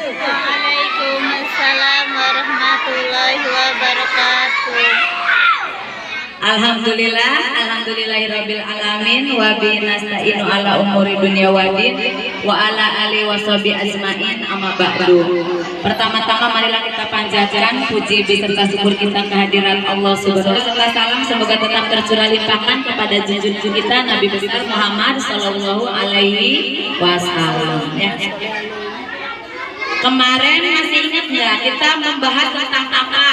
Waalaikumsalam warahmatullahi wabarakatuh. Alhamdulillahirabbil alamin wa bi nasta'inu ala umuri dunya waddin wa ala alihi washabi ajmain amma ba'du. Pertama-tama marilah kita panjatkan puji beserta syukur kita kehadirat Allah Subhanahu wa taala. Salam semoga tetap tercurah limpahkan kepada junjungan kita Nabi besar Muhammad sallallahu alaihi wasallam ya. Kemarin masih ingat nggak kita membahas tentang apa?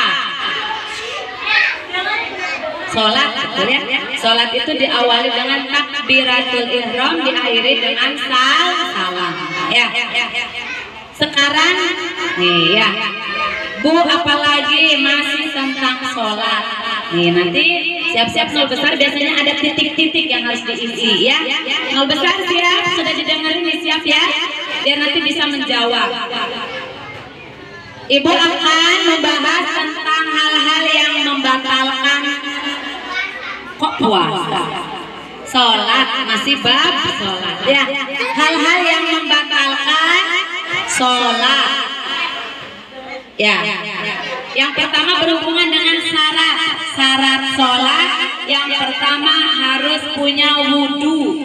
Sholat, betul ya? Sholat itu diawali dengan takbiratul ihram, diakhiri dengan salam. Ya. Sekarang nih ya, Bu, apalagi masih tentang sholat. Nih nanti siap-siap nol besar biasanya ada titik-titik yang harus diisi ya. Nol besar siap, sudah didengarin nih siap ya, biar nanti bisa menjawab. Ibu akan membahas tentang hal-hal yang membatalkan kok puasa, sholat, masih bab sholat ya. Hal-hal yang membatalkan sholat ya. Yang pertama berhubungan dengan syarat sholat. Yang pertama harus punya wudhu.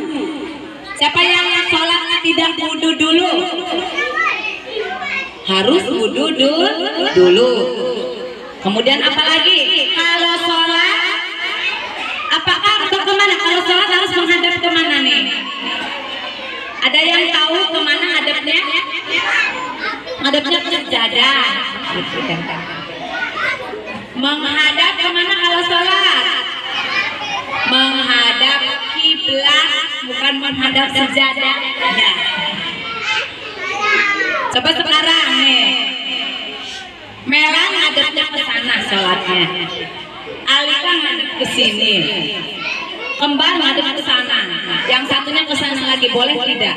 Siapa yang sholat tidak wudhu dulu? Harus wudhu dulu. Kemudian apalagi kalau sholat, apakah atau kemana? Kalau sholat harus menghadap kemana nih? Ada yang tahu kemana hadapnya? Hadapnya ke sajadah. Menghadap kemana kalau sholat? Menghadap kiblat, bukan menghadap sajadah. Ya. Coba sekarang nih, Melang hadapnya ke sana sholatnya, Alika ngadep ke sini, Kembar ngadep ke sana, yang satunya ke sana lagi, boleh tidak?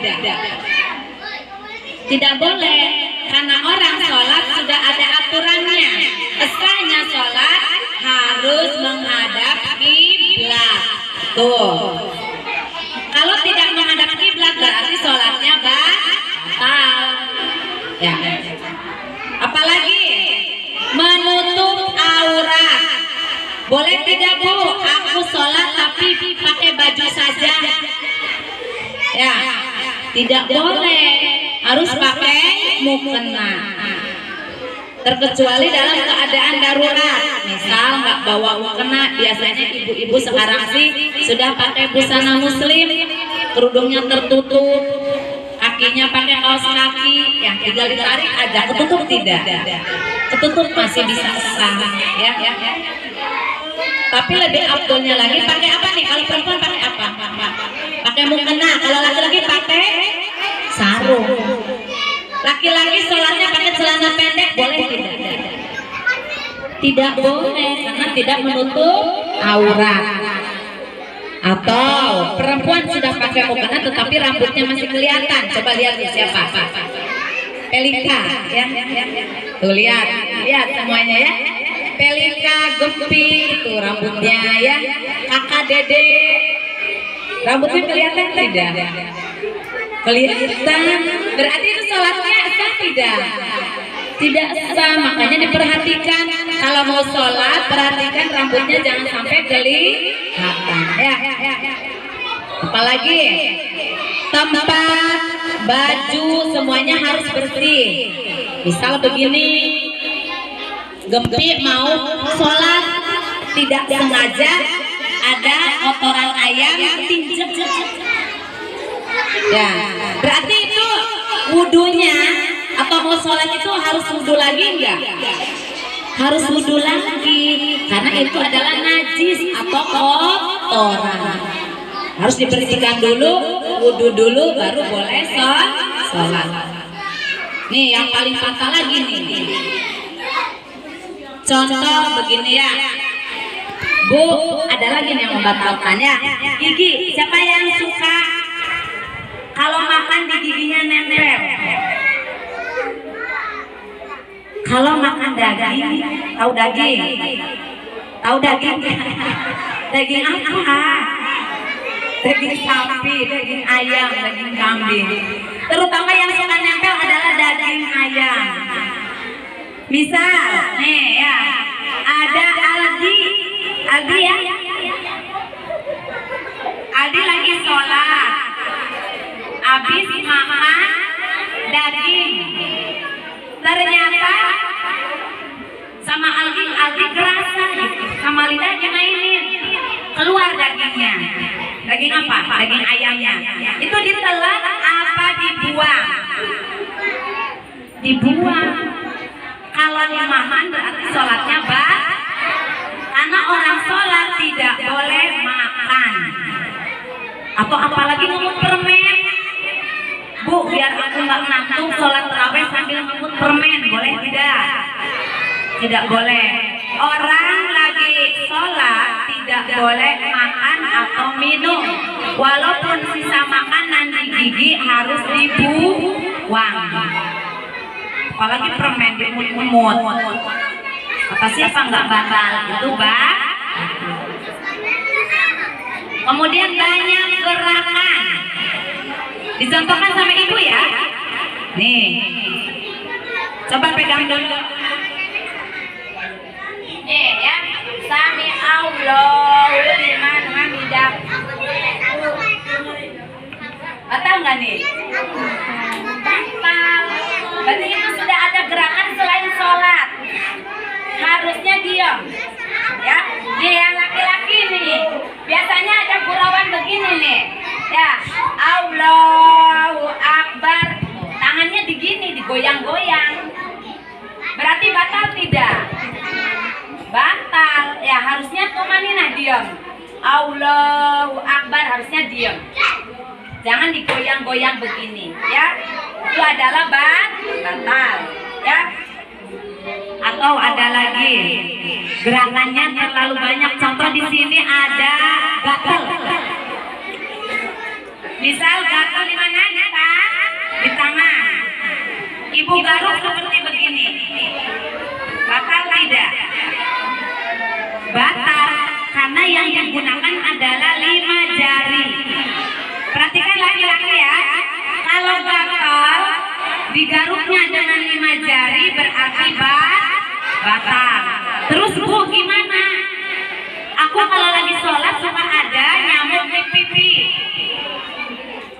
Tidak boleh, karena orang sholat sudah ada aturannya. Sahnya sholat harus menghadap kiblat. Tuh, kalau tidak menghadap kiblat berarti sholatnya batal. Ya. Apalagi menutup aurat. Boleh tidak Bu? Aku sholat tapi pakai baju saja. Ya, tidak boleh. Harus pakai mukena. Terkecuali dalam keadaan darurat. Misal nggak bawa mukena, biasanya ibu-ibu sekarang sih sudah pakai busana muslim, kerudungnya tertutup, kakinya pakai kaos kaki, yang tinggal ditarik aja. Ketutup tidak? Ketutup masih bisa sah, ya. Tapi lebih abdulnya lagi pakai apa nih? Kalau perempuan pakai apa? Pakai mukena. Kalau laki-laki pakai sarung. Laki-laki sholatnya pakai celana pendek, boleh tidak? Tidak boleh, karena tidak menutup aurat. Atau perempuan sudah pakai mukena tetapi rambutnya masih kelihatan. Coba lihat nih siapa? Pelika ya. Tuh lihat semuanya ya. Pelika, Gempi itu rambutnya ya. Kakak Dede rambutnya kelihatan tidak? Kelihatan. Berarti itu sholatnya sah tidak? Tidak sah. Makanya diperhatikan kalau mau sholat, perhatikan rambutnya jangan sampai kelihatan ya. Apalagi tempat, baju semuanya harus bersih. Misal begini, Gempi mau sholat tidak sengaja ada kotoran ayam tinjek. Ya, berarti itu wudunya atau mau sholat itu harus wudhu lagi enggak? Harus wudhu lagi, karena itu adalah najis atau kotoran. Harus dibersihkan dulu, wudhu dulu, baru boleh sholat. Nih yang paling fatal lagi nih. Contoh begini ya, Bu, ada lagi nih yang membatalkannya. Gigi, siapa yang suka kalau makan di giginya nempel? Kalau makan daging, tahu daging? Tahu daging? Daging apa? Daging sapi, daging ayam, daging kambing. Terutama yang suka nempel adalah daging ayam. Misal, nih ya, ada Aldi ya. Aldi lagi sholat, habis makan daging. Ternyata sama Aldi kerasa gitu, sama lidahnya mainin, keluar dagingnya. Daging apa? Daging ayamnya. Itu ditelan apa dibuang? Dibuang. Kalau dimakan berarti sholatnya batal. Karena orang sholat tidak boleh makan. Atau apalagi ngemut permen. Bu, biar aku nggak ngantuk sholat tarawih sambil ngemut permen, boleh tidak? Tidak boleh. Orang lagi sholat tidak boleh makan atau minum. Walaupun sisa makanan di gigi harus dibuang. Apalagi permen dimut-mut. Kata siapa nggak batal itu, Mbak? Kemudian banyak gerakan. Dicontohkan sama ibu ya. Nih, coba pegang dulu. Nih ya, sami Allahu liman hamidah. Batal nggak nih? Batal. Berarti itu sudah ada gerakan selain sholat. Harusnya diam. Ya, nih yang laki-laki nih. Biasanya ada gurauan begini nih. Ya, Allahu Akbar. Tangannya digini, digoyang-goyang. Berarti batal tidak? Batal. Ya, harusnya tumaninah diam. Allahu Akbar harusnya diam. Jangan digoyang-goyang begini, ya. Itu adalah batal, ya. Atau ada lagi gerakannya terlalu banyak. Contoh di sini ada gatel. Misal gatel di mana kita? Di tangan. Ibu garuk seperti begini. Batal tidak? Batal karena yang digunakan adalah 5 jari. Perhatikan laki-laki ya. Kalau gatal digaruknya dengan 5 jari berarti batal. Terus Bu gimana? Aku kalau lagi sholat suka ada nyamuk di pipi.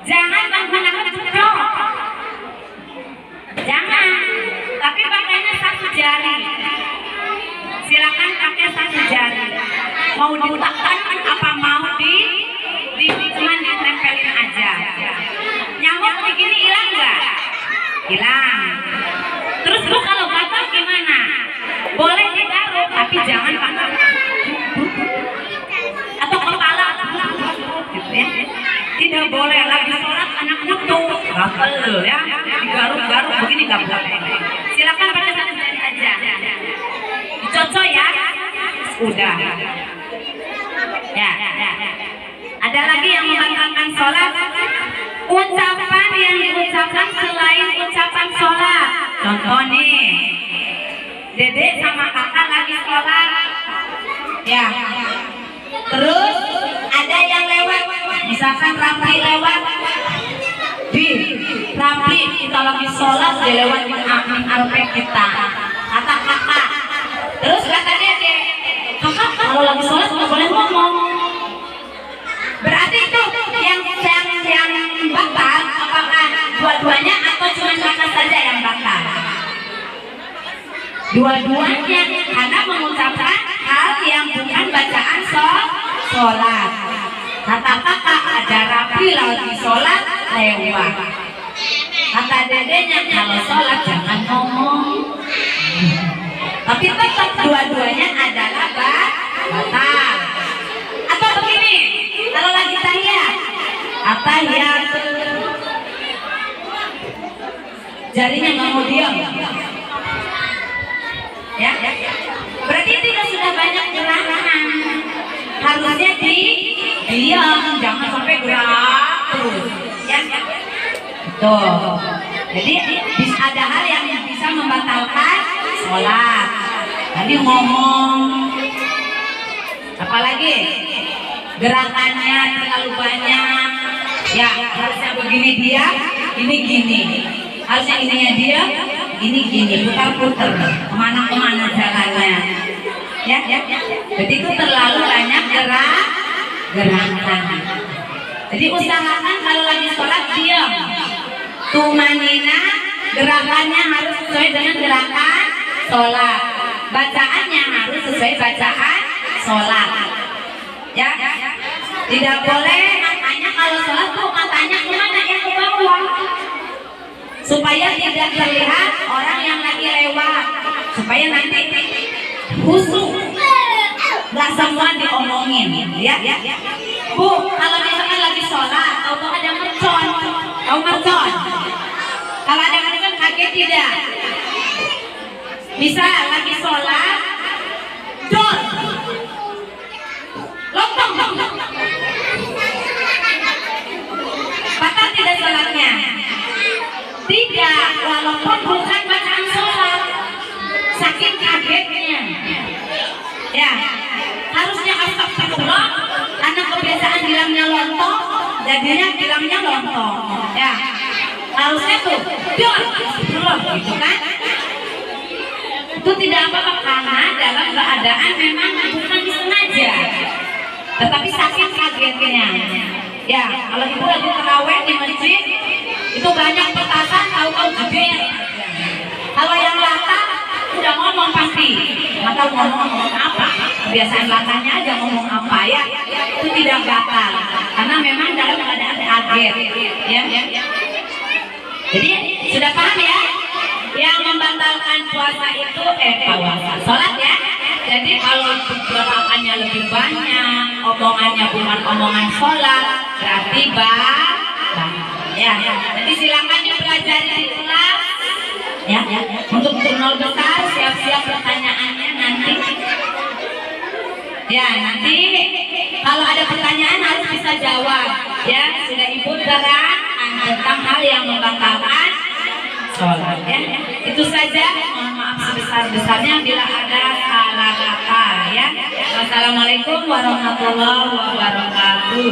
Jangan menggunakan ceplok. Jangan. Tapi pakainya 1 jari. Silakan pakai 1 jari. Mau diletakkan apa mau cuman ditempelin aja. Nyamuk begini hilang nggak? Hilang. Terus Bu kalau gatal gimana? Boleh digaruk tapi jangan pakai atau kepala gitu ya. Tidak boleh lagi sholat anak-anak tuh gatel ya, digaruk-garuk begini nggak boleh. Silakan pakai 1 jari aja. Dicocok ya. Udah. Ya. Ada lagi yang membatalkan sholat. Ucapan yang diucapkan selain ucapan sholat. Contoh nih, Dedek sama kakak lagi sholat. Ya. Terus ada yang lewat. Misalkan Rapi lewat. Rapi kita lagi sholat dia lewat di amin alpek kita. Kata kakak. Terus kata Dedek, kakak kalau lagi sholat nggak boleh ngomong. Berarti itu yang batal apakah dua-duanya atau cuma kakak saja yang batal? Dua-duanya karena mengucapkan hal yang bukan bacaan sholat. Kata kakak ada Rapi lagi sholat lewat. Kata dedeknya kalau sholat jangan ngomong. Tapi tetap dua-duanya adalah batal. Atau begini, kalau lagi tahiyat, atahiyat, jarinya nggak mau diam. Ya, berarti tidak sudah banyak gerakan. Harusnya diam, jangan sampai gerak terus. Ya, tuh. Jadi ada hal yang bisa membatalkan sholat. Tadi ngomong, apalagi gerakannya terlalu banyak. Ya harusnya begini dia, ini gini. harusnya ininya dia, ini gini, putar-putar kemana-kemana jalannya. Ya, jadi itu terlalu banyak gerakan. Jadi usahakan kalau lagi sholat diam. Tumanina, gerakannya harus sesuai dengan gerakan sholat. Bacaannya harus sesuai bacaan sholat. Ya, tidak boleh matanya kalau sholat tuh matanya kemana ya, ke bawah, supaya tidak terlihat orang yang lagi lewat, supaya nanti khusyuk, nggak semua diomongin. Ya, Bu, kalau misalkan lagi sholat, tahu ada mercon, tahu mercon? Kalau ada mercon kaget tidak? Bisa lagi sholat, dor, lontong, batal tidak sholatnya? Tidak, walaupun bukan bacaan sholat, saking kagetnya. Ya, harusnya astagfirullah, karena kebiasaan bilangnya lontong, jadinya bilangnya lontong. Ya, harusnya tuh, dor, gitu kan? Itu tidak apa-apa karena dalam keadaan memang bukan disengaja, tetapi saking kagetnya. Ya, kalau ibu lagi terawih di masjid, itu banyak petasan, tahu-tahu jeder. Kalau yang lata udah ngomong pasti, nggak tahu ngomong apa. Kebiasaan latanya aja ngomong apa ya, itu tidak batal karena memang dalam keadaan kaget. Ya. Jadi sudah paham ya? Yang membatalkan puasa itu puasa, sholat ya. Jadi kalau gerakannya lebih banyak, omongannya bukan omongan sholat, berarti ya. Jadi silakan dipelajari di kelas. Ya. Untuk jurnal besar siap-siap pertanyaannya nanti. Ya, nanti kalau ada pertanyaan harus bisa jawab. Ya, sudah ibu terang tentang hal yang membatalkan sholat. Ya, itu saja. Mohon maaf sebesar-besarnya bila ada salah kata. Ya, wassalamualaikum warahmatullahi wabarakatuh.